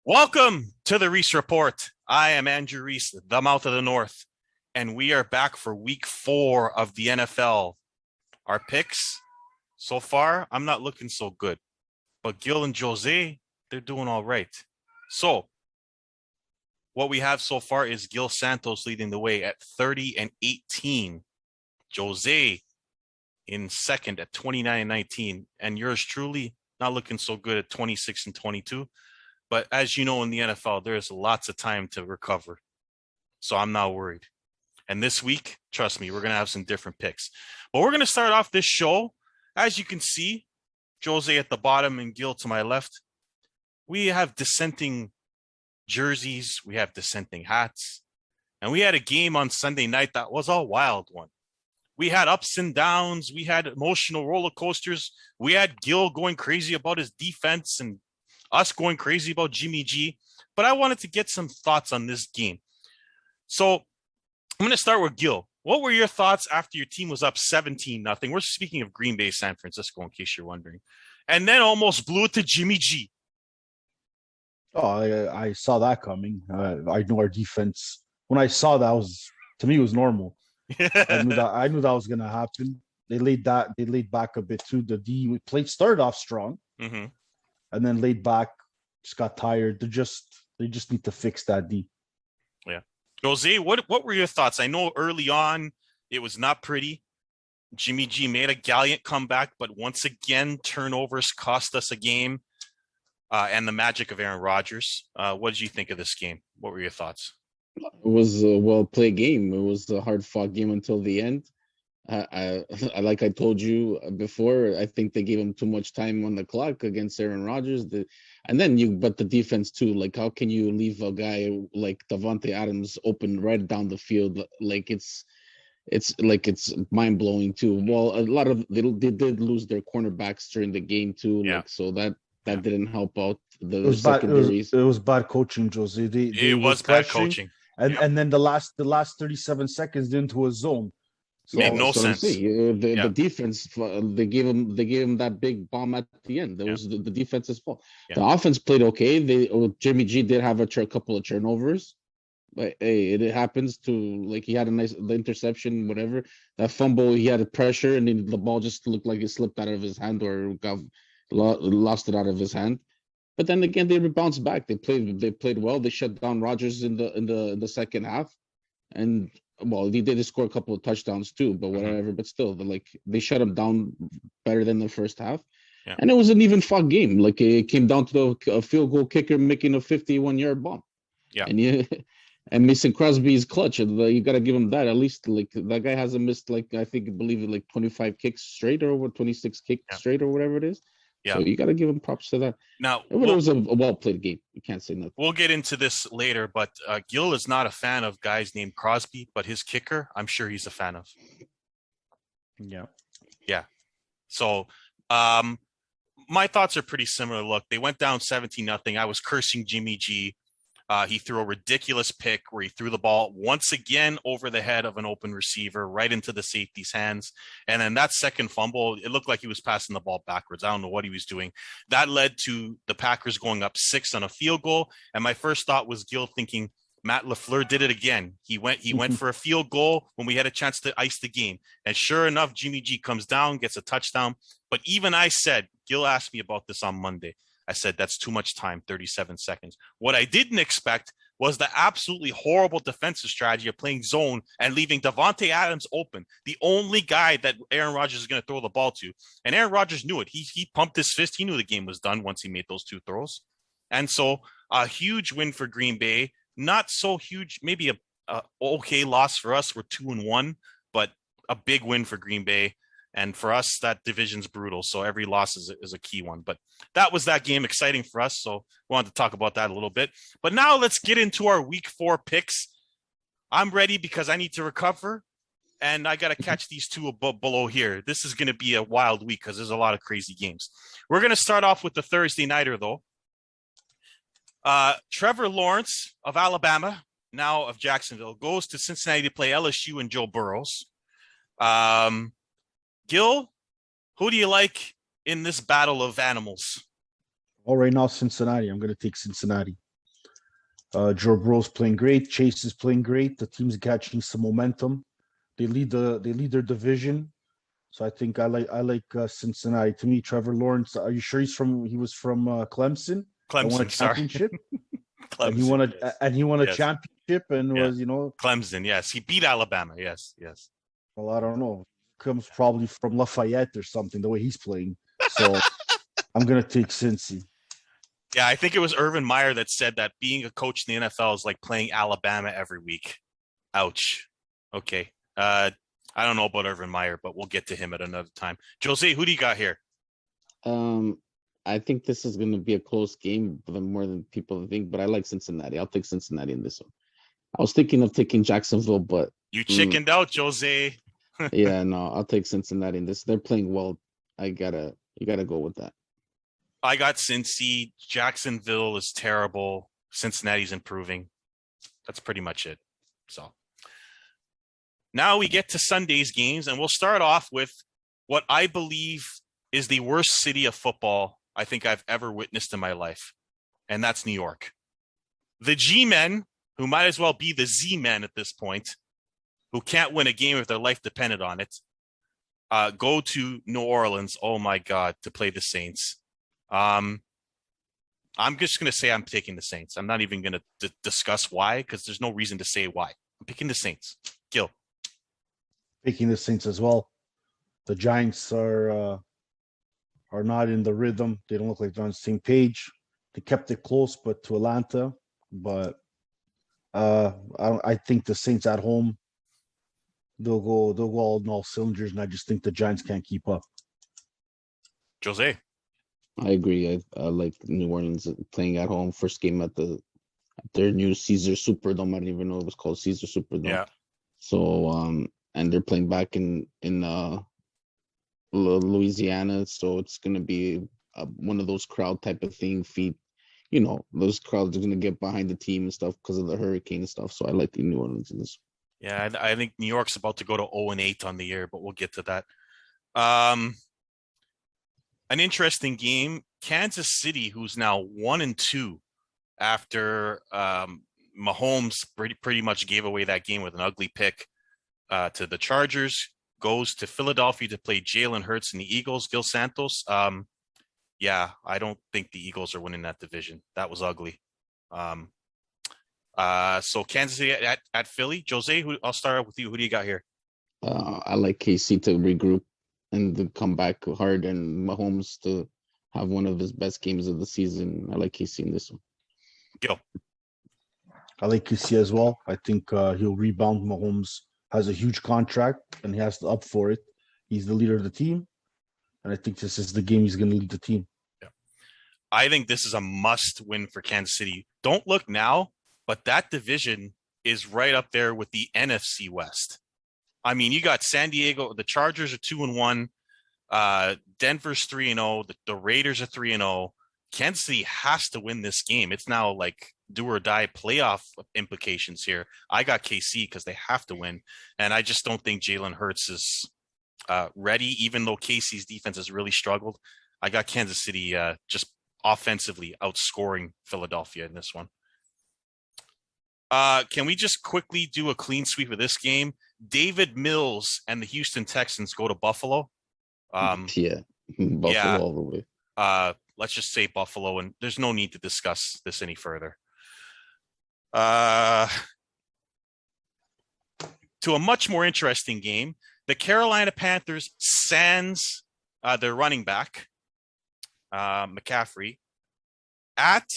Welcome to the Reese Report. I am Andrew Reese, the mouth of the North, and we are back for week 4 of the NFL. Our picks so far, I'm not looking so good, but Gil and Jose, they're doing all right. So, what we have so far is Gil Santos leading the way at 30-18. Jose in second at 29-19, and yours truly not looking so good at 26-22. But as you know, in the NFL, there's lots of time to recover. So I'm not worried. And this week, trust me, we're going to have some different picks. But we're going to start off this show. As you can see, Jose at the bottom and Gil to my left. We have dissenting jerseys. We have dissenting hats. And we had a game on Sunday night that was a wild one. We had ups and downs. We had emotional roller coasters. We had Gil going crazy about his defense and us going crazy about Jimmy G, but I wanted to get some thoughts on this game. So I'm going to start with Gil. What were your thoughts after your team was up 17-0? We're speaking of Green Bay, San Francisco, in case you're wondering. And then almost blew it to Jimmy G. Oh, I saw that coming. I knew our defense. When I saw that, to me, it was normal. I knew that was going to happen. They laid back a bit too. The D started off strong. Mm-hmm. And then laid back, just got tired. They just need to fix that D. Yeah. Jose, what were your thoughts? I know early on it was not pretty. Jimmy G made a gallant comeback, but once again, turnovers cost us a game. And the magic of Aaron Rodgers. What did you think of this game? What were your thoughts? It was a well-played game. It was a hard-fought game until the end. Like I told you before, I think they gave him too much time on the clock against Aaron Rodgers. But the defense too. Like, how can you leave a guy like Davante Adams open right down the field? Like it's mind blowing too. Well, they did lose their cornerbacks during the game too. Yeah. Like, so that didn't help out the secondaries. It was bad coaching, Jose. It was bad coaching. And then the last 37 seconds into a zone. So, made no sense. The defense, they gave him that big bomb at the end. That was the defense's fault. Yeah. The offense played okay. Jimmy G did have a couple of turnovers, but hey, it happens to, like, he had the interception, whatever. That fumble, he had a pressure, and then the ball just looked like it slipped out of his hand or lost it out of his hand. But then again, they bounced back. They played well. They shut down Rodgers in the second half, and well, they did score a couple of touchdowns too, but whatever. Mm-hmm. But still, they shut him down better than the first half, and it was an even fought game. Like, it came down to the field goal kicker making a 51-yard bomb. Yeah, and Mason Crosby's clutch. And you got to give him that. At least, like, that guy hasn't missed, like, I believe it, 25 kicks straight or 26 kicks straight or whatever it is. Yeah. So you got to give him props to that. Now, it was a well-played game. You can't say nothing. We'll get into this later, but Gil is not a fan of guys named Crosby, but his kicker, I'm sure he's a fan of. Yeah. Yeah. So my thoughts are pretty similar. Look, they went down 17-0. I was cursing Jimmy G. He threw a ridiculous pick where he threw the ball once again over the head of an open receiver right into the safety's hands. And then that second fumble, it looked like he was passing the ball backwards. I don't know what he was doing. That led to the Packers going up 6 on a field goal. And my first thought was Gil thinking, Matt LaFleur did it again. He went for a field goal when we had a chance to ice the game. And sure enough, Jimmy G comes down, gets a touchdown. But even I said, Gil asked me about this on Monday. I said, that's too much time, 37 seconds. What I didn't expect was the absolutely horrible defensive strategy of playing zone and leaving Davante Adams open, the only guy that Aaron Rodgers is going to throw the ball to. And Aaron Rodgers knew it. He pumped his fist. He knew the game was done once he made those 2 throws. And so a huge win for Green Bay. Not so huge, maybe a okay loss for us. We're 2-1, but a big win for Green Bay. And for us, that division's brutal. So every loss is a key one. But that was that game, exciting for us. So we wanted to talk about that a little bit. But now let's get into our week 4 picks. I'm ready because I need to recover. And I got to catch these 2 below here. This is going to be a wild week because there's a lot of crazy games. We're going to start off with the Thursday nighter, though. Trevor Lawrence of Alabama, now of Jacksonville, goes to Cincinnati to play LSU and Joe Burrows. Gil, who do you like in this battle of animals? Well, right now, Cincinnati. I'm going to take Cincinnati. Joe Burrow's playing great. Chase is playing great. The team's catching some momentum. They lead their division. So I think I like Cincinnati. To me, Trevor Lawrence. Are you sure he was from Clemson? That won a Clemson, sorry. championship, and Clemson, yes. he won a Yes. championship, and Yeah. was Clemson, yes. He beat Alabama. Yes. well, I don't know, comes probably from Lafayette or something. The way he's playing, so I'm gonna take Cincy. Yeah, I think it was Urban Meyer that said that being a coach in the NFL is like playing Alabama every week. Ouch. Okay. I don't know about Urban Meyer, but we'll get to him at another time. Jose, who do you got here? I think this is going to be a close game, more than people think. But I like Cincinnati. I'll take Cincinnati in this one. I was thinking of taking Jacksonville, but You chickened out, Jose. yeah, no, I'll take Cincinnati in this. They're playing well. You gotta go with that. I got Cincy. Jacksonville is terrible. Cincinnati's improving. That's pretty much it. So now we get to Sunday's games, and we'll start off with what I believe is the worst city of football I think I've ever witnessed in my life, and that's New York. The G-men, who might as well be the Z-men at this point, who can't win a game if their life depended on it, go to New Orleans, oh my God, to play the Saints. I'm just going to say I'm taking the Saints. I'm not even going to discuss why, because there's no reason to say why. I'm picking the Saints. Gil. Picking the Saints as well. The Giants are not in the rhythm. They don't look like they're on the same page. They kept it close, but to Atlanta. But I think the Saints at home, they'll go all in all cylinders, and I just think the Giants can't keep up. Jose. I agree. I like New Orleans playing at home. First game at their new Caesar Superdome. I didn't even know it was called Caesar Superdome. Yeah. So and they're playing back in Louisiana, so it's gonna be one of those crowd type of thing. Those crowds are gonna get behind the team and stuff because of the hurricane and stuff. So I like the New Orleans in this. Yeah, I think New York's about to go to 0-8 on the year, but we'll get to that. An interesting game. Kansas City, who's now 1-2 after Mahomes pretty much gave away that game with an ugly pick to the Chargers, goes to Philadelphia to play Jalen Hurts and the Eagles. Gil Santos. Yeah, I don't think the Eagles are winning that division. That was ugly. So Kansas City at Philly. Jose, I'll start out with you. Who do you got here? I like KC to regroup and to come back hard, and Mahomes to have one of his best games of the season. I like KC in this one. Gil. I like KC as well. I think he'll rebound. Mahomes has a huge contract, and he has to up for it. He's the leader of the team, and I think this is the game he's going to lead the team. Yeah, I think this is a must-win for Kansas City. Don't look now, but that division is right up there with the NFC West. I mean, you got San Diego. The Chargers are 2-1. Denver's 3-0. The Raiders are 3-0. Kansas City has to win this game. It's now like do or die playoff implications here. I got KC because they have to win, and I just don't think Jalen Hurts is ready. Even though KC's defense has really struggled, I got Kansas City just offensively outscoring Philadelphia in this one. Can we just quickly do a clean sweep of this game? David Mills and the Houston Texans go to Buffalo. Buffalo all the way. Let's just say Buffalo, and there's no need to discuss this any further. To a much more interesting game, the Carolina Panthers sans their running back, McCaffrey, at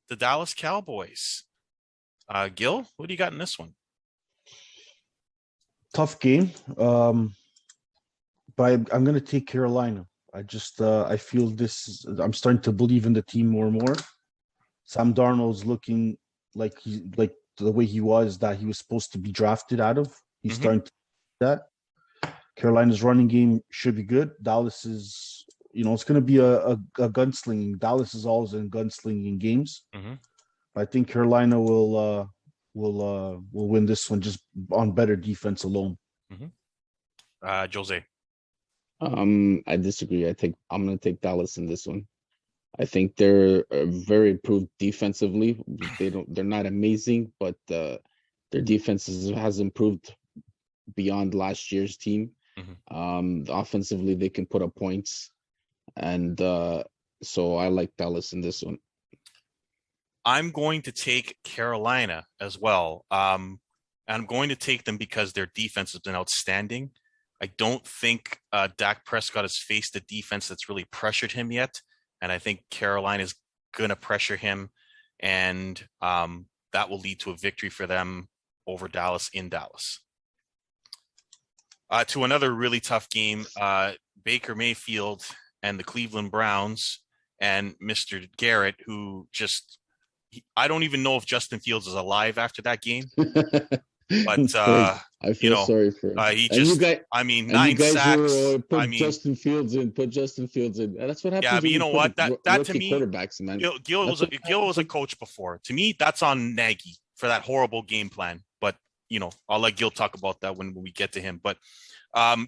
the Dallas Cowboys. Gil, what do you got in this one? Tough game, but I'm going to take Carolina. I just I feel this. I'm starting to believe in the team more and more. Sam Darnold's looking like the way he was supposed to be drafted out of. He's starting to do that. Carolina's running game should be good. Dallas is, it's going to be a gunslinging. Dallas is always in gunslinging games. I think Carolina will win this one just on better defense alone. Jose. I disagree. I'm going to take Dallas in this one. I think they're very improved defensively. They're not amazing, but their defense has improved beyond last year's team. Offensively, they can put up points, and so I like Dallas in this one. I'm going to take Carolina as well. And I'm going to take them because their defense has been outstanding. I don't think Dak Prescott has faced a defense that's really pressured him yet. And I think Carolina is going to pressure him. And that will lead to a victory for them over Dallas in Dallas. To another really tough game, Baker Mayfield and the Cleveland Browns and Mr. Garrett, who just, I don't even know if Justin Fields is alive after that game. But I feel sorry for him. He just, I mean, 9 sacks. Put Justin Fields in. And that's what happens. Yeah, but you know what? That to me, quarterbacks, man. Gil was a coach before. To me, that's on Nagy for that horrible game plan. But I'll let Gil talk about that when we get to him. But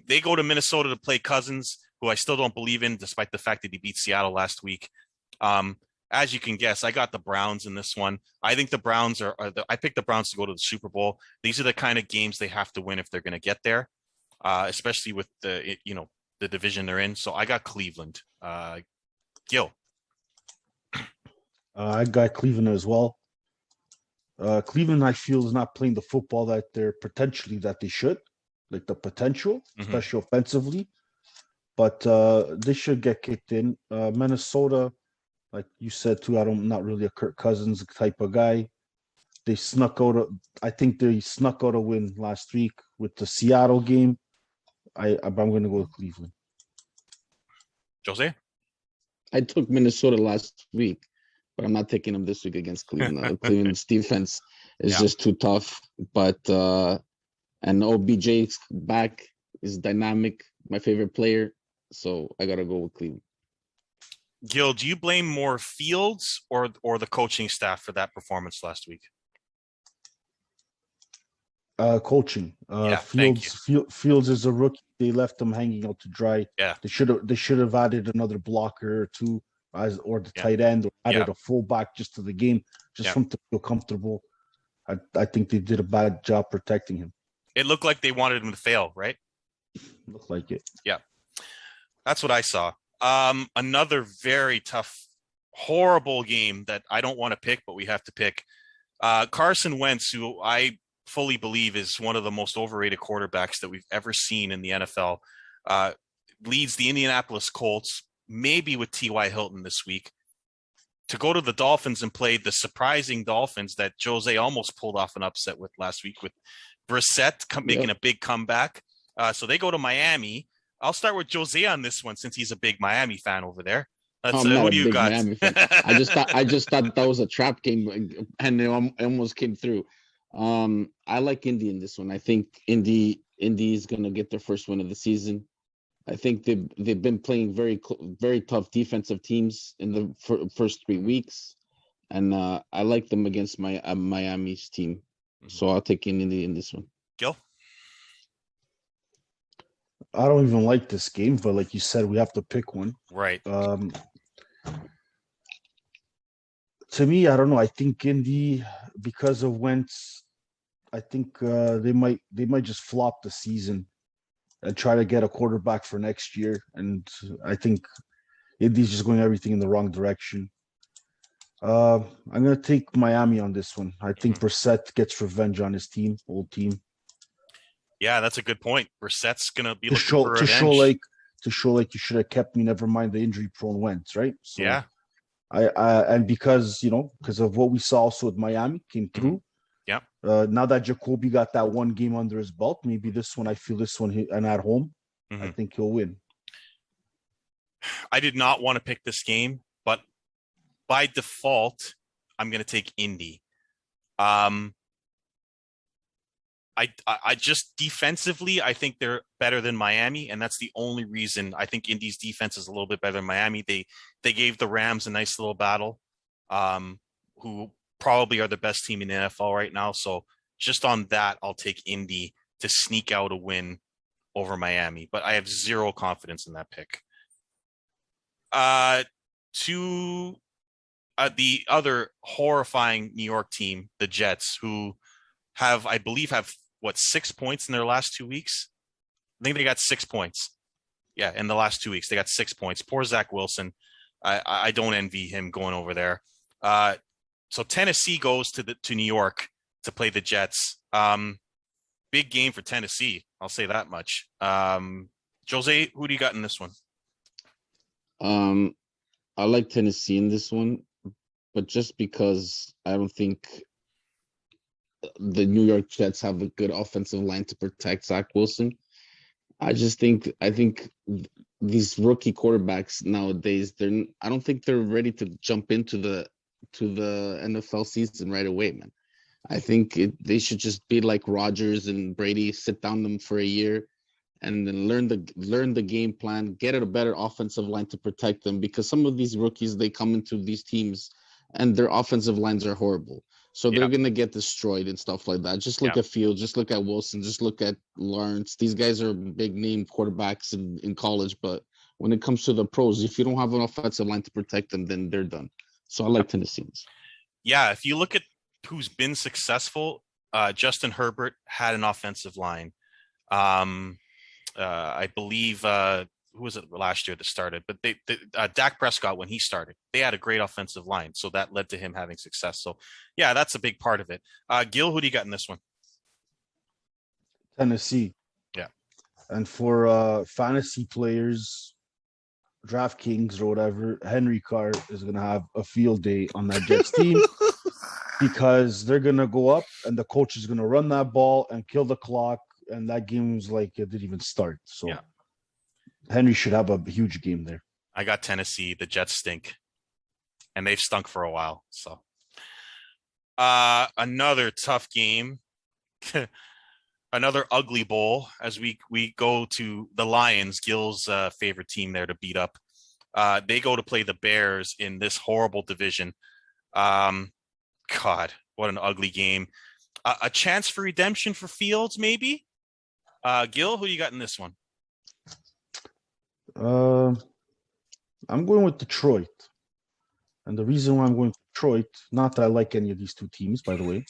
they go to Minnesota to play Cousins, who I still don't believe in, despite the fact that he beat Seattle last week. As you can guess, I got the Browns in this one. I think the Browns I picked the Browns to go to the Super Bowl. These are the kind of games they have to win if they're going to get there, especially with the division they're in. So I got Cleveland. Gil. I got Cleveland as well. Cleveland, I feel, is not playing the football that they should, like the potential, especially offensively. But they should get kicked in. Minnesota, like you said too, I'm not really a Kirk Cousins type of guy. I think they snuck out a win last week with the Seattle game. I'm going to go with Cleveland. Jose? I took Minnesota last week, but I'm not taking them this week against Cleveland. Cleveland's defense is just too tough. But and OBJ's back is dynamic, my favorite player. So I gotta go with Cleveland. Gil, do you blame more Fields or the coaching staff for that performance last week? Coaching. Fields is a rookie. They left him hanging out to dry. Yeah. They should have added another blocker or two, or the tight end, or added a fullback just to the game, just for him to feel comfortable. I think they did a bad job protecting him. It looked like they wanted him to fail, right? Looked like it. Yeah. That's what I saw. Another very tough, horrible game that I don't want to pick, but we have to pick. Carson Wentz, who I fully believe is one of the most overrated quarterbacks that we've ever seen in the NFL, leads the Indianapolis Colts, maybe with T.Y. Hilton this week, to go to the Dolphins and play the surprising Dolphins that Jose almost pulled off an upset with last week, with Brissett making a big comeback. So they go to Miami. I'll start with Jose on this one since he's a big Miami fan over there. What do you got? I just thought that was a trap game, and it almost came through. I like Indy in this one. I think Indy is going to get their first win of the season. I think they've been playing very tough defensive teams in the first 3 weeks, and I like them against Miami's team. So I'll take Indy in this one. Gil? I don't even like this game, but like you said, we have to pick one. Right. To me, I don't know. I think Indy, because of Wentz, I think they might just flop the season and try to get a quarterback for next year. And I think Indy's just going everything in the wrong direction. I'm going to take Miami on this one. I think Brissett gets revenge on his old team. Yeah, that's a good point. Brissett's going to be looking for revenge. To show like you should have kept me, never mind the injury-prone Wentz, right? So yeah. And because of what we saw also with Miami came through. Yeah. Now that Jacoby got that one game under his belt, maybe this one, and at home, I think he'll win. I did not want to pick this game, but by default, I'm going to take Indy. I just defensively, I think they're better than Miami, and that's the only reason. I think Indy's defense is a little bit better than Miami. They gave the Rams a nice little battle, who probably are the best team in the NFL right now. So just on that, I'll take Indy to sneak out a win over Miami, but I have zero confidence in that pick. to the other horrifying New York team, the Jets, who I believe, have what, 6 points in their last 2 weeks. I think they got 6 points. Yeah, in the last 2 weeks, they got 6 points. Poor Zach Wilson. I don't envy him going over there. So Tennessee goes to New York to play the Jets. Big game for Tennessee. I'll say that much. Jose, who do you got in this one? I like Tennessee in this one, but just because I don't think the New York Jets have a good offensive line to protect Zach Wilson. I think these rookie quarterbacks nowadays, I don't think they're ready to jump into the NFL season right away, man. I think they should just be like Rodgers and Brady, sit down them for a year and then learn the game plan, get a better offensive line to protect them, because some of these rookies, they come into these teams and their offensive lines are horrible. So they're going to get destroyed and stuff like that. Just look at Fields, just look at Wilson, just look at Lawrence. These guys are big name quarterbacks in college, but when it comes to the pros, if you don't have an offensive line to protect them, then they're done. So I like Tennesseans. Yeah, if you look at who's been successful, Justin Herbert had an offensive line. I believe who was it last year that started? But Dak Prescott, when he started, they had a great offensive line, so that led to him having success. So, yeah, that's a big part of it. Gil, who do you got in this one? Tennessee. Yeah. And for fantasy players, DraftKings or whatever, Henry Carr is going to have a field day on that Jets team because they're going to go up and the coach is going to run that ball and kill the clock. And that game was like it didn't even start. So Henry should have a huge game there. I got Tennessee. The Jets stink. And they've stunk for a while. So another tough game. Another ugly bowl as we go to the Lions, Gil's favorite team there to beat up. They go to play the Bears in this horrible division. God, what an ugly game. A chance for redemption for Fields, maybe? Gil, who you got in this one? I'm going with Detroit. And the reason why I'm going with Detroit, not that I like any of these two teams, by the way.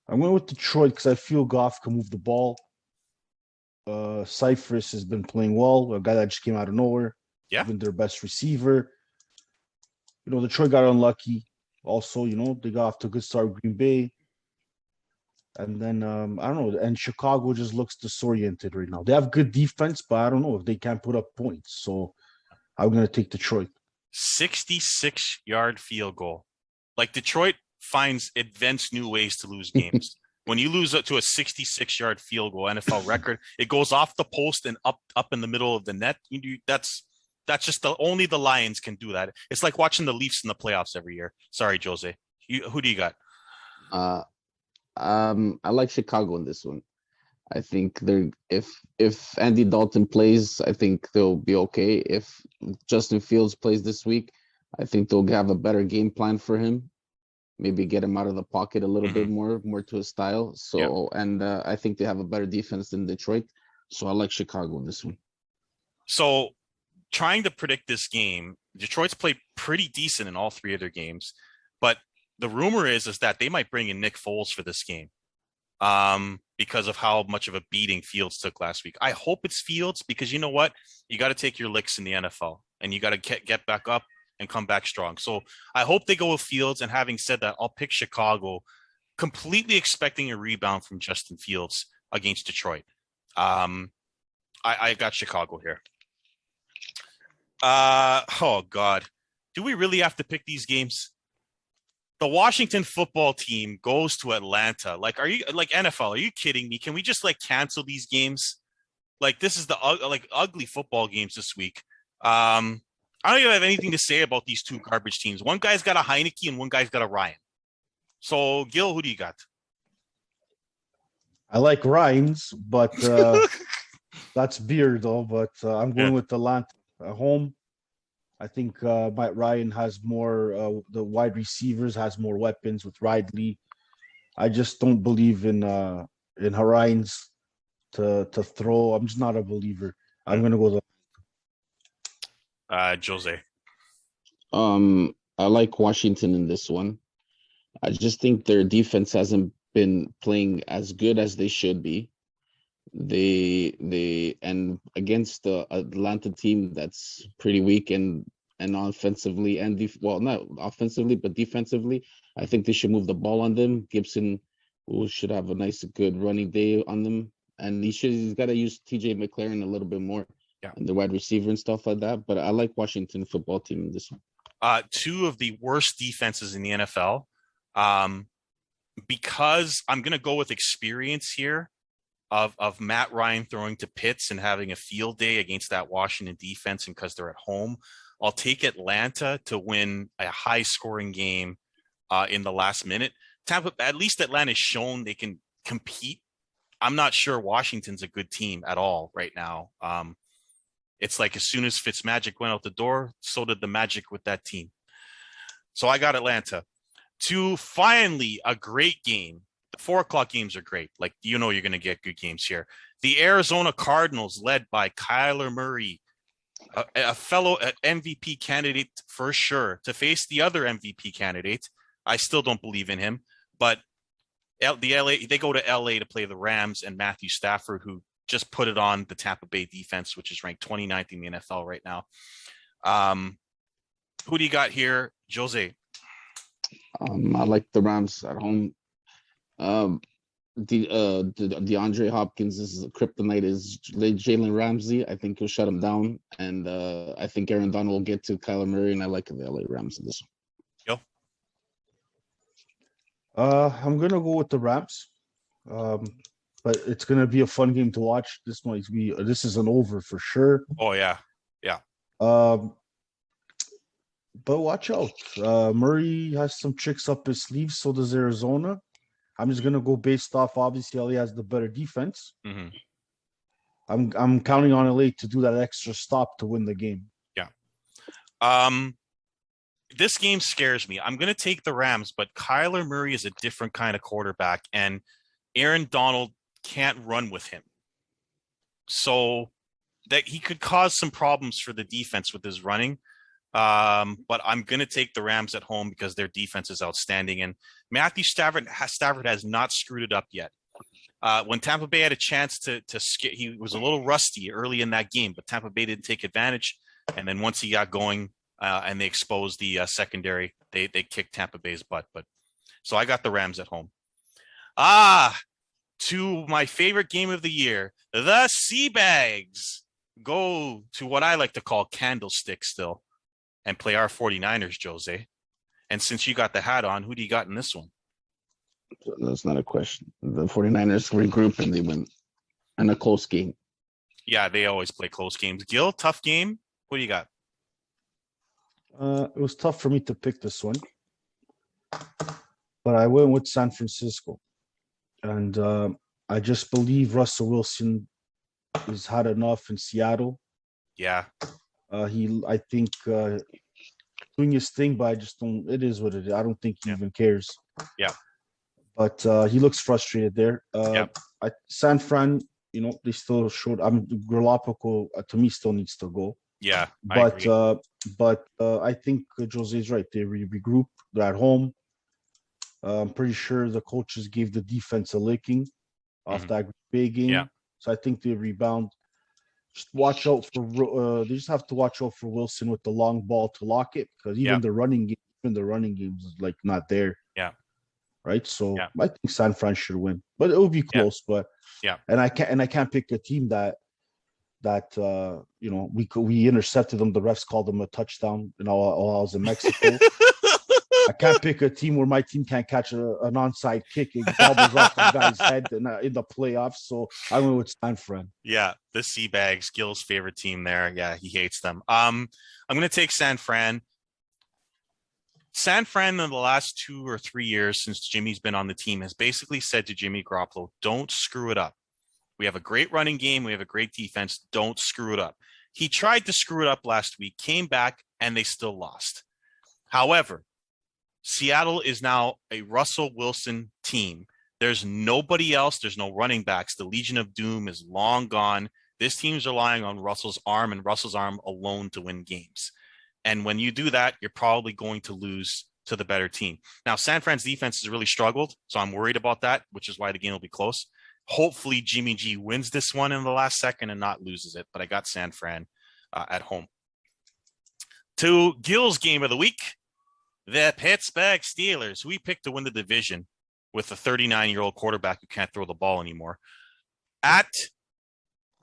I'm going with Detroit because I feel Goff can move the ball. Cypress has been playing well, a guy that just came out of nowhere. Yeah. Even their best receiver. Detroit got unlucky. Also, they got off to a good start with Green Bay. And then, I don't know, and Chicago just looks disoriented right now. They have good defense, but I don't know if they can't put up points. So I'm going to take Detroit. 66-yard field goal. Like, Detroit invents new ways to lose games. When you lose to a 66-yard field goal, NFL record, it goes off the post and up in the middle of the net. That's just only the Lions can do that. It's like watching the Leafs in the playoffs every year. Sorry, Jose. Who do you got? I like Chicago in this one. I think if Andy Dalton plays, I think they'll be okay. If Justin Fields plays this week, I think they'll have a better game plan for him. Maybe get him out of the pocket a little bit more to his style. So, and I think they have a better defense than Detroit. So I like Chicago in this one. So, trying to predict this game, Detroit's played pretty decent in all three of their games, but the rumor is that they might bring in Nick Foles for this game because of how much of a beating Fields took last week. I hope it's Fields because you know what? You got to take your licks in the NFL and you got to get back up and come back strong. So I hope they go with Fields. And having said that, I'll pick Chicago, completely expecting a rebound from Justin Fields against Detroit. I got Chicago here. Oh God, do we really have to pick these games? The Washington football team goes to Atlanta. Like, are you like NFL? Are you kidding me? Can we just like cancel these games? Like, this is the ugly football games this week. I don't even have anything to say about these two garbage teams. One guy's got a Heineke and one guy's got a Ryan. So, Gil, who do you got? I like Ryan's, but that's beer though. But I'm going with Atlanta at home. I think Matt Ryan has more. The wide receivers has more weapons with Ridley. I just don't believe in Hines to throw. I'm just not a believer. I'm going to go. Jose. I like Washington in this one. I just think their defense hasn't been playing as good as they should be. And against the Atlanta team that's pretty weak and offensively and not offensively but defensively, I think they should move the ball on them. Gibson should have a nice good running day on them, and he's got to use TJ McLaren a little bit more, and the wide receiver and stuff like that. But I like Washington football team in this one. Two of the worst defenses in the NFL. Because I'm going to go with experience here of Matt Ryan throwing to Pitts and having a field day against that Washington defense, and because they're at home, I'll take Atlanta to win a high scoring game in the last minute. At least Atlanta's shown they can compete. I'm not sure Washington's a good team at all right now. It's like as soon as Fitzmagic went out the door, so did the magic with that team. So I got Atlanta. To finally a great game. The 4:00 games are great. Like, you're going to get good games here. The Arizona Cardinals, led by Kyler Murray, a fellow MVP candidate for sure, to face the other MVP candidate. I still don't believe in him, but they go to LA to play the Rams and Matthew Stafford, who just put it on the Tampa Bay defense, which is ranked 29th in the NFL right now. Who do you got here, Jose? I like the Rams at home. DeAndre Hopkins is kryptonite is Jalen Ramsey. I think he'll shut him down, and I think Aaron Donald will get to Kyler Murray, and I like the LA Rams in this one. I'm gonna go with the Rams, but it's gonna be a fun game to watch. This is an over for sure. Oh yeah. But watch out. Murray has some tricks up his sleeve, so does Arizona. I'm just gonna go based off, obviously LA has the better defense. Mm-hmm. I'm counting on LA to do that extra stop to win the game. Yeah. This game scares me. I'm gonna take the Rams, but Kyler Murray is a different kind of quarterback, and Aaron Donald can't run with him. So that he could cause some problems for the defense with his running. But I'm going to take the Rams at home because their defense is outstanding. And Matthew Stafford has not screwed it up yet. When Tampa Bay had a chance to he was a little rusty early in that game, but Tampa Bay didn't take advantage. And then once he got going and they exposed the secondary, they kicked Tampa Bay's butt. So I got the Rams at home. To my favorite game of the year, the Seabags go to what I like to call Candlestick still, and play our 49ers, Jose. And since you got the hat on, who do you got in this one? That's not a question. The 49ers regroup and they win in a close game. Yeah, they always play close games. Gil, tough game. What do you got? It was tough for me to pick this one, but I went with San Francisco. And I just believe Russell Wilson has had enough in Seattle. Yeah. I think doing his thing, but I just don't. It is what it is. I don't think he even cares. Yeah. But he looks frustrated there. San Fran, they still showed. Garoppolo to me still needs to go. Yeah. But I think Jose's right. They regroup. They're at home. I'm pretty sure the coaches gave the defense a licking off that big game. Yeah. So I think they rebound. Just watch out for. They just have to watch out for Wilson with the long ball to lock it, because even the running games is like not there. Yeah. Right. So I think San Fran should win, but it will be close. But and I can't pick a team that we intercepted them. The refs called them a touchdown. While I was in Mexico. I can't pick a team where my team can't catch an onside kick. It gobbles off the guy's head in the playoffs. So I went with San Fran. Yeah, the Seabags, Gil's favorite team there. Yeah, he hates them. I'm going to take San Fran. San Fran in the last 2 or 3 years since Jimmy's been on the team has basically said to Jimmy Garoppolo, don't screw it up. We have a great running game. We have a great defense. Don't screw it up. He tried to screw it up last week, came back, and they still lost. However, Seattle is now a Russell Wilson team. There's nobody else. There's no running backs. The Legion of Doom is long gone. This team's relying on Russell's arm and Russell's arm alone to win games. And when you do that, you're probably going to lose to the better team. Now, San Fran's defense has really struggled, so I'm worried about that, which is why the game will be close. Hopefully, Jimmy G wins this one in the last second and not loses it, but I got San Fran at home. To Gil's game of the week, the Pittsburgh Steelers. We picked to win the division with a 39-year-old quarterback who can't throw the ball anymore. At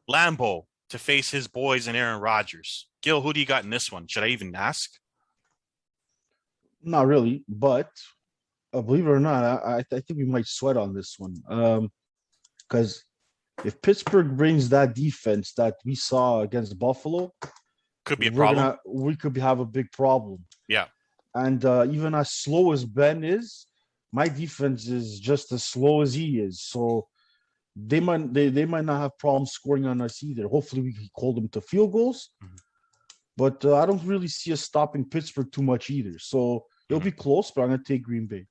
Lambeau to face his boys and Aaron Rodgers. Gil, who do you got in this one? Should I even ask? Not really, but believe it or not, I think we might sweat on this one. Because if Pittsburgh brings that defense that we saw against Buffalo, could be a problem. We could have a big problem. Yeah. And even as slow as Ben is, my defense is just as slow as he is. So they might not have problems scoring on us either. Hopefully we can hold them to field goals. Mm-hmm. But I don't really see us stopping Pittsburgh too much either. So it'll be close, but I'm going to take Green Bay.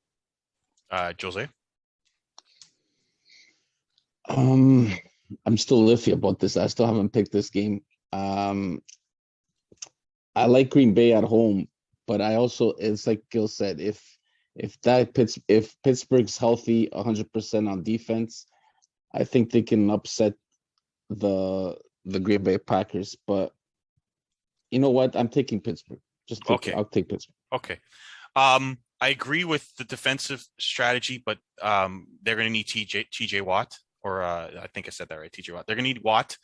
Jose? I'm still iffy about this. I still haven't picked this game. I like Green Bay at home, but I also, it's like Gil said, if Pittsburgh's healthy 100% on defense, I think they can upset the Green Bay Packers. But you know what? I'm taking Pittsburgh. I'll take Pittsburgh. Okay. I agree with the defensive strategy, but they're going to need TJ Watt, or I think I said that right, TJ Watt. They're going to need Watt.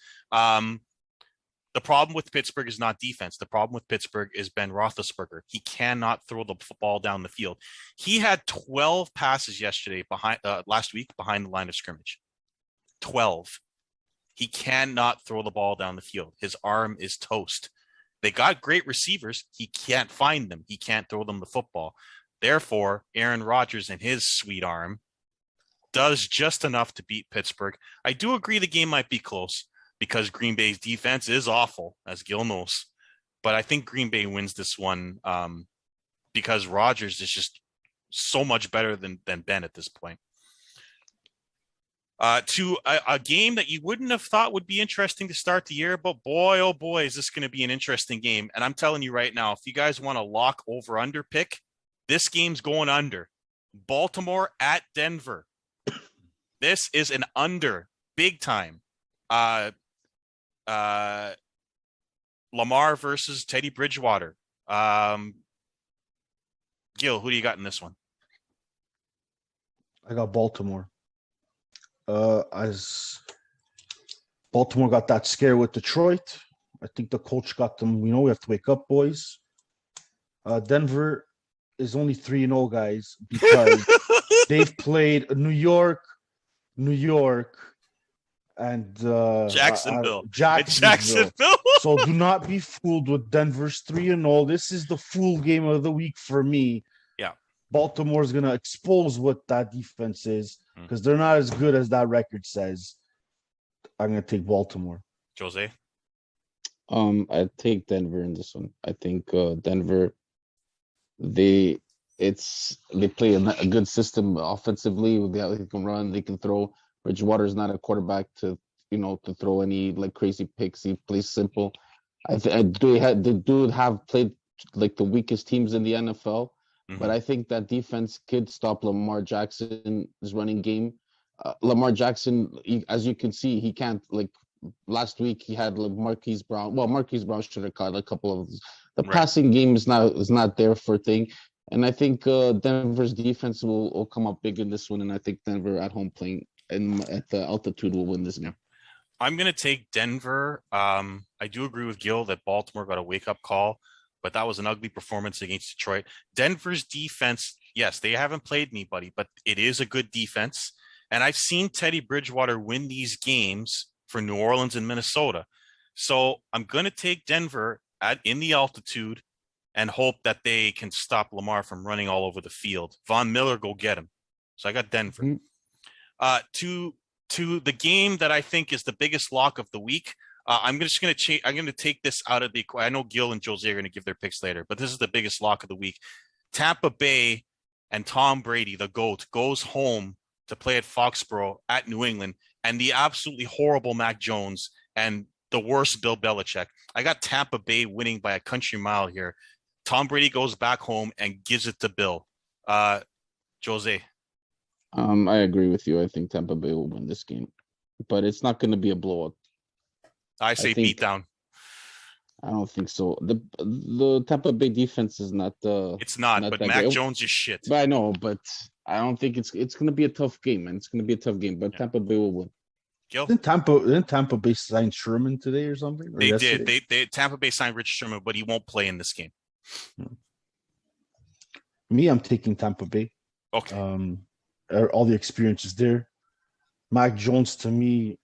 The problem with Pittsburgh is not defense. The problem with Pittsburgh is Ben Roethlisberger. He cannot throw the football down the field. He had 12 passes last week behind the line of scrimmage. 12. He cannot throw the ball down the field. His arm is toast. They got great receivers. He can't find them. He can't throw them the football. Therefore, Aaron Rodgers and his sweet arm does just enough to beat Pittsburgh. I do agree the game might be close because Green Bay's defense is awful, as Gil knows. But I think Green Bay wins this one because Rodgers is just so much better than Ben at this point. To a game that you wouldn't have thought would be interesting to start the year, but boy, oh boy, is this going to be an interesting game. And I'm telling you right now, if you guys want to lock over-under pick, this game's going under. Baltimore at Denver. This is an under, big time. Lamar versus Teddy Bridgewater. Gil, who do you got in this one? I got Baltimore. As Baltimore got that scare with Detroit, I think the coach got them, we have to wake up, boys. Denver is only 3-0, guys, because they've played New York, and Jacksonville. So do not be fooled with Denver's 3-0. This is the fool game of the week for me. Yeah. Baltimore's going to expose what that defense is because they're not as good as that record says. I'm going to take Baltimore. Jose? I take Denver in this one. I think Denver, they play a good system offensively. They can run, they can throw. Bridgewater's not a quarterback to throw any like crazy picks. He plays simple. They do have played like the weakest teams in the NFL, but I think that defense could stop Lamar Jackson's running game. Lamar Jackson, as you can see, he can't, like last week he had like Marquise Brown. Well, Marquise Brown should have caught a couple of the passing game is not there for a thing. And I think Denver's defense will come up big in this one, and I think Denver at home playing at the altitude will win this game. I'm going to take Denver. I do agree with Gil that Baltimore got a wake-up call, but that was an ugly performance against Detroit. Denver's defense, yes, they haven't played anybody, but it is a good defense. And I've seen Teddy Bridgewater win these games for New Orleans and Minnesota. So I'm going to take Denver in the altitude and hope that they can stop Lamar from running all over the field. Von Miller, go get him. So I got Denver. To the game that I think is the biggest lock of the week, I'm going to take this out of the equation. I know Gil and Jose are going to give their picks later, but this is the biggest lock of the week. Tampa Bay and Tom Brady, the GOAT, goes home to play at Foxborough at New England, and the absolutely horrible Mac Jones and the worst Bill Belichick. I got Tampa Bay winning by a country mile here. Tom Brady goes back home and gives it to Bill. Jose. I agree with you. I think Tampa Bay will win this game, but it's not going to be a blowout. I say think- beatdown. I don't think so. The Tampa Bay defense is not. It's not, but that Mac great. Jones is shit. But I know, but I don't think it's going to be a tough game, man. It's going to be a tough game, but Tampa Bay will win. Gil? Didn't Tampa Bay sign Sherman today or something? Or They yesterday? did. They Tampa Bay signed Rich Sherman, but he won't play in this game. Me, I'm taking Tampa Bay. Okay. All the experience is there. Mac Jones, to me,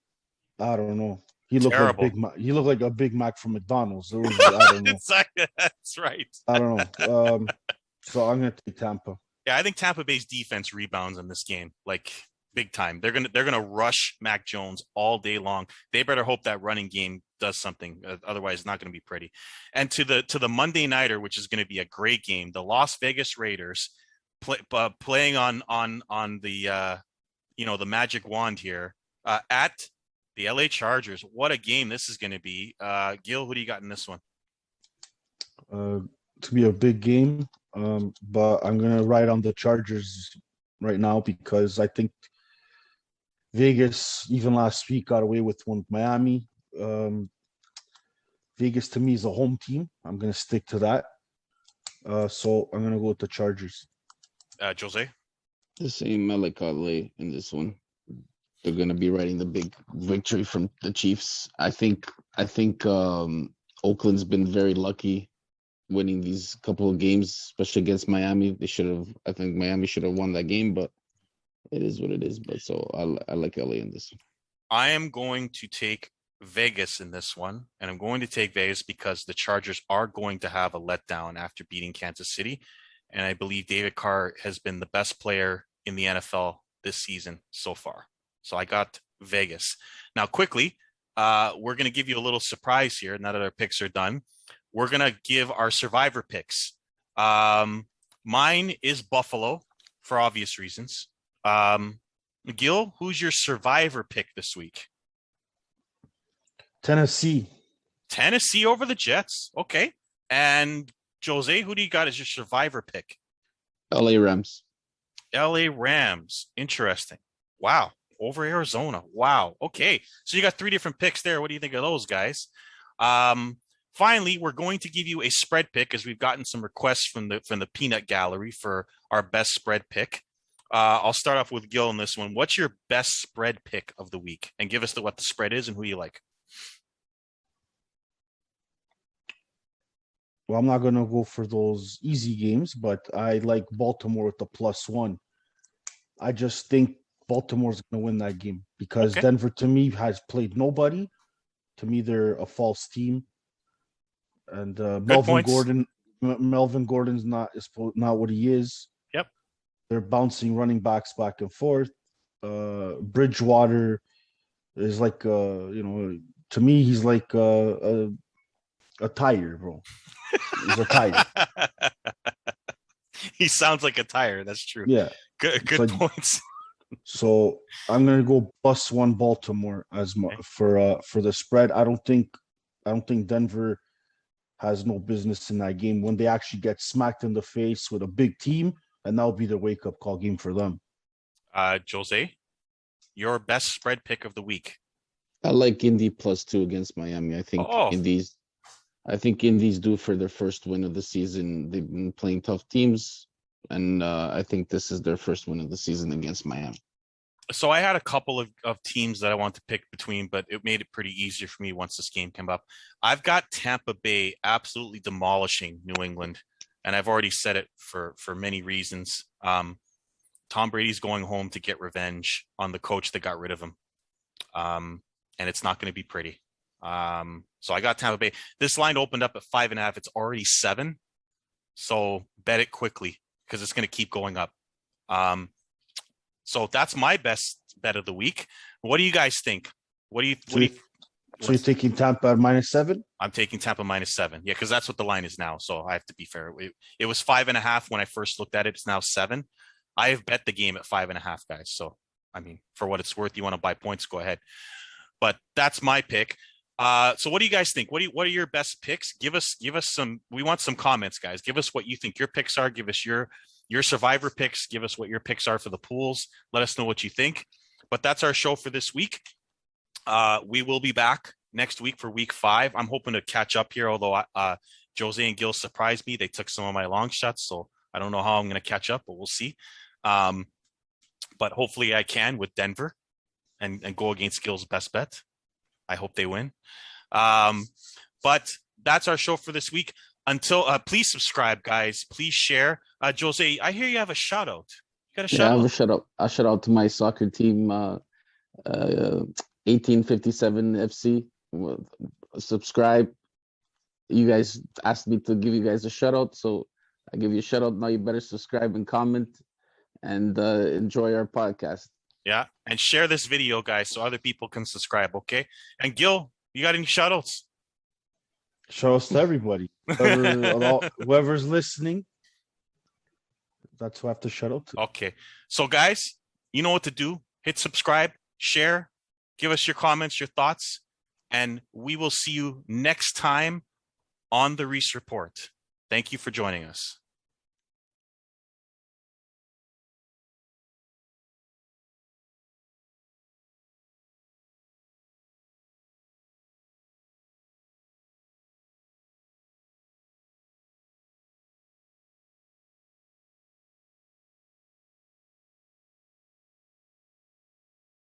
I don't know. He looked Terrible. like Big Mac. He looked like a Big Mac from McDonald's. I don't know. That's right. I don't know. So I'm gonna take Tampa. Yeah, I think Tampa Bay's defense rebounds in this game, like big time. They're gonna rush Mac Jones all day long. They better hope that running game does something. Otherwise, it's not going to be pretty. And to the Monday nighter, which is going to be a great game, the Las Vegas Raiders playing on the the magic wand here at the LA Chargers. What a game this is going to be. Gil, who do you got in this one? To be a big game, but I'm gonna ride on the Chargers right now because I think Vegas, even last week, got away with one with Miami. Vegas to me is a home team. I'm gonna stick to that. So I'm gonna go with the Chargers. Jose? The same. I like LA in this one. They're going to be riding the big victory from the Chiefs. I think Oakland's been very lucky winning these couple of games, especially against Miami. I think Miami should have won that game, but it is what it is. But so I like LA in this one. I am going to take Vegas in this one, and I'm going to take Vegas because the Chargers are going to have a letdown after beating Kansas City. And I believe David Carr has been the best player in the NFL this season so far. So I got Vegas. Now, quickly, we're going to give you a little surprise here. Now that our picks are done, we're going to give our survivor picks. Mine is Buffalo for obvious reasons. Gil, who's your survivor pick this week? Tennessee. Tennessee over the Jets. Okay. And Jose, who do you got as your survivor pick? LA Rams. LA Rams. Interesting. Wow. Over Arizona. Wow. Okay. So you got 3 different picks there. What do you think of those guys? Finally, we're going to give you a spread pick as we've gotten some requests from the peanut gallery for our best spread pick. I'll start off with Gil on this one. What's your best spread pick of the week? And give us what the spread is and who you like. Well, I'm not going to go for those easy games, but I like Baltimore with the +1. I just think Baltimore's going to win that game because Denver, to me, has played nobody. To me, they're a false team. And Melvin Gordon's not what he is. Yep. They're bouncing running backs back and forth. Bridgewater is like, to me, he's like a tire, bro. He's a tire. He sounds like a tire. That's true. Yeah. Good points. So I'm gonna go +1 Baltimore for the spread. I don't think Denver has no business in that game when they actually get smacked in the face with a big team, and that'll be the wake up call game for them. Jose, your best spread pick of the week. I like Indy +2 against Miami. I think Indy's due for their first win of the season. They've been playing tough teams, and I think this is their first win of the season against Miami. So I had a couple of teams that I want to pick between, but it made it pretty easier for me once this game came up. I've got Tampa Bay absolutely demolishing New England, and I've already said it for many reasons. Tom Brady's going home to get revenge on the coach that got rid of him, and it's not going to be pretty. So I got Tampa Bay. This line opened up at 5.5. It's already 7. So bet it quickly because it's going to keep going up. So that's my best bet of the week. What do you guys think? So you're taking Tampa at -7? I'm taking Tampa -7. Yeah, because that's what the line is now. So I have to be fair. It was 5.5 when I first looked at it. It's now 7. I have bet the game at 5.5, guys. So, I mean, for what it's worth, you want to buy points, go ahead. But that's my pick. So what do you guys think? What are your best picks? Give us some. We want some comments, guys. Give us what you think your picks are. Give us your survivor picks. Give us what your picks are for the pools. Let us know what you think. But that's our show for this week. We will be back next week for week 5. I'm hoping to catch up here, although Jose and Gil surprised me. They took some of my long shots, so I don't know how I'm going to catch up, but we'll see. But hopefully I can with Denver and go against Gil's best bet. I hope they win. But that's our show for this week. Until please subscribe, guys. Please share. Jose, I hear you have a shout out. You got a shout out? I have a shout out. A shout out to my soccer team, 1857 FC. Subscribe. You guys asked me to give you guys a shout out, so I give you a shout out. Now you better subscribe and comment and enjoy our podcast. Yeah, and share this video, guys, so other people can subscribe, okay? And Gil, you got any shout outs? Show us to everybody. Whoever's listening, that's who I have to shout out to. Okay. So, guys, you know what to do. Hit subscribe, share, give us your comments, your thoughts, and we will see you next time on the Reese Report. Thank you for joining us.